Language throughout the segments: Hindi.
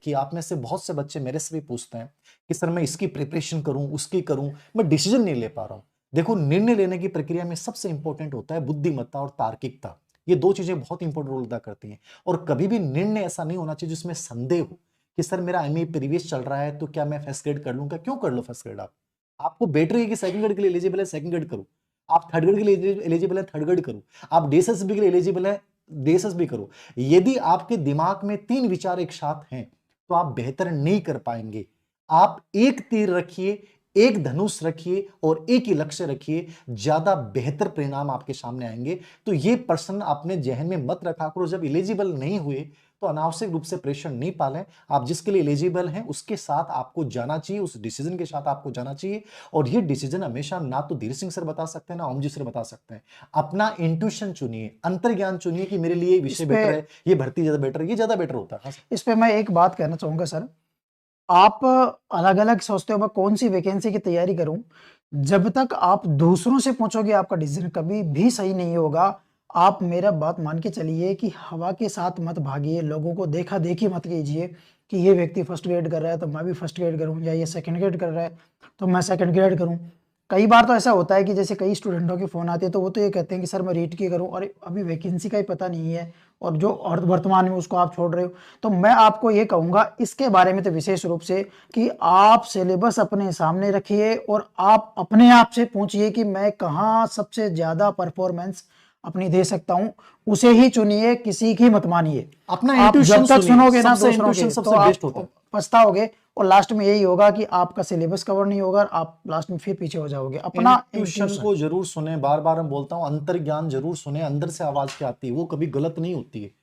कि आप में से बहुत से बच्चे मेरे से भी पूछते हैं कि सर मैं इसकी प्रिपरेशन करूं, उसकी करूं, मैं डिसीजन नहीं ले पा रहा हूं। देखो, निर्णय लेने की प्रक्रिया में सबसे इंपॉर्टेंट होता है बुद्धिमत्ता और तार्किकता। ये दो चीजें बहुत इंपॉर्टेंट रोल अदा करती हैं। और कभी भी निर्णय ऐसा नहीं होना चाहिए जिसमें संदेह हो कि सर मेरा एमए प्रीवियस चल रहा है तो क्या मैं फर्स्ट ग्रेड कर लूंगा। क्यों कर लो फर्स्ट ग्रेड? आपको बेटर है कि सेकंड ग्रेड के लिए एलिजिबल है सेकंड ग्रेड करो, आप थर्ड ग्रेड के लिए एलिजिबल है थर्ड ग्रेड करो, आप डीएसएसबी के लिए एलिजिबल है डीएसएसबी करो। यदि आपके दिमाग में तीन विचार एक साथ हैं तो आप बेहतर नहीं कर पाएंगे। आप एक तीर रखिए, एक धनुष रखिए और एक ही लक्ष्य रखिए, ज्यादा बेहतर परिणाम आपके सामने आएंगे। तो ये प्रश्न अपने जहन में मत रखा करो। जब एलिजिबल नहीं हुए तो अनावश्यक रूप से प्रेशर नहीं पालें। आप जिसके लिए एलिजिबल हैं उसके साथ आपको जाना चाहिए, उस डिसीजन के साथ आपको जाना चाहिए। और ये डिसीजन हमेशा ना तो धीर सिंह सर बता सकते हैं ना ओम जी सर बता सकते हैं। अपना इंट्यूशन चुनिए, अंतर्ज्ञान चुनिए कि मेरे लिए विषय बेटर है, ये भर्ती ज्यादा बेटर है, ये ज्यादा बेटर होता है। इस पे मैं एक बात कहना चाहूंगा सर, आप अलग अलग सोचते हो मैं कौन सी वैकेंसी की तैयारी करूं। जब तक आप दूसरों से पूछोगे आपका डिसीजन कभी भी सही नहीं होगा। आप मेरा बात मान के चलिए कि हवा के साथ मत भागिए, लोगों को देखा देखी मत कीजिए कि ये व्यक्ति फर्स्ट ग्रेड कर रहा है तो मैं भी फर्स्ट ग्रेड करूं, या ये सेकंड ग्रेड कर रहा है तो मैं सेकंड ग्रेड करूं। कई बार तो ऐसा होता है कि जैसे कई स्टूडेंटों के फ़ोन आते हैं तो वो तो ये कहते हैं कि सर मैं रीट की करूं, और अभी वैकेंसी का ही पता नहीं है और जो और वर्तमान में उसको आप छोड़ रहे हो। तो मैं आपको ये कहूँगा इसके बारे में तो विशेष रूप से कि आप सिलेबस अपने सामने रखिए और आप अपने आप से पूछिए कि मैं कहाँ सबसे ज़्यादा परफॉर्मेंस अपनी दे सकता हूँ, उसे ही चुनिए, किसी की मत मानिए। अपना आप इंट्यूशन जब तक सुनोगे ना सबसे दूसरों इंट्यूशन के तो सबसे बेस्ट होता आप है। पछताओगे और लास्ट में यही होगा कि आपका सिलेबस कवर नहीं होगा और आप लास्ट में फिर पीछे हो जाओगे। अपना इंट्यूशन को जरूर सुने, बार बार मैं बोलता हूं, अंतर्ज्ञान जरूर सुने, अंदर से आवाज क्या आती है वो कभी गलत नहीं होती है।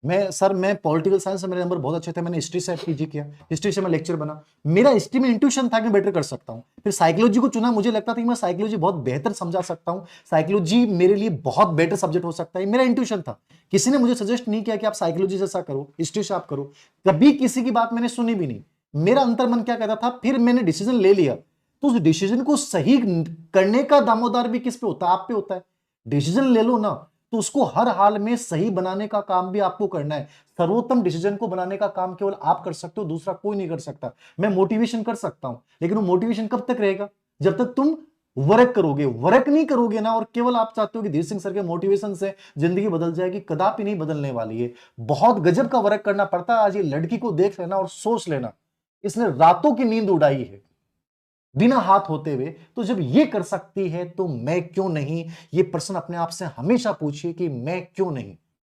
मैं पॉलिटिकल साइंस से मेरे नंबर बहुत अच्छे थे, मैंने हिस्ट्री से पीजी किया, हिस्ट्री से मैं लेक्चर बना, मेरा हिस्ट्री में इंट्यूशन था कि मैं बेटर कर सकता हूं। फिर साइकोलॉजी को चुना, मुझे लगता था कि मैं साइकोलॉजी बहुत बेहतर समझा सकता हूं, साइकोलॉजी मेरे लिए बहुत बेटर सब्जेक्ट हो सकता है, मेरा इंट्यूशन था। किसी ने मुझे सजेस्ट नहीं किया कि आप साइकोलॉजी जैसा करो, हिस्ट्री से आप करो, कभी किसी की बात मैंने सुनी भी नहीं। मेरा अंतर्मन क्या कहता था, फिर मैंने डिसीजन ले लिया। तो उस डिसीजन को सही करने का दामोदार भी किस पे होता है? आप पे होता है। डिसीजन ले लो ना, तो उसको हर हाल में सही बनाने का काम भी आपको करना है। सर्वोत्तम डिसीजन को बनाने का काम केवल आप कर सकते हो, दूसरा कोई नहीं कर सकता। मैं मोटिवेशन कर सकता हूं, लेकिन वो मोटिवेशन कब तक रहेगा? जब तक तुम वर्क करोगे। वर्क नहीं करोगे ना, और केवल आप चाहते हो कि धीर सिंह सर के मोटिवेशन से जिंदगी बदल जाएगी, कदापि नहीं बदलने वाली है। बहुत गजब का वर्क करना पड़ता है। आज ये लड़की को देख लेना और सोच लेना, इसने रातों की नींद उड़ाई है बिना हाथ होते हुए। तो जब ये कर सकती है तो मैं क्यों नहीं? ये प्रश्न अपने आप से हमेशा पूछिए कि मैं क्यों नहीं।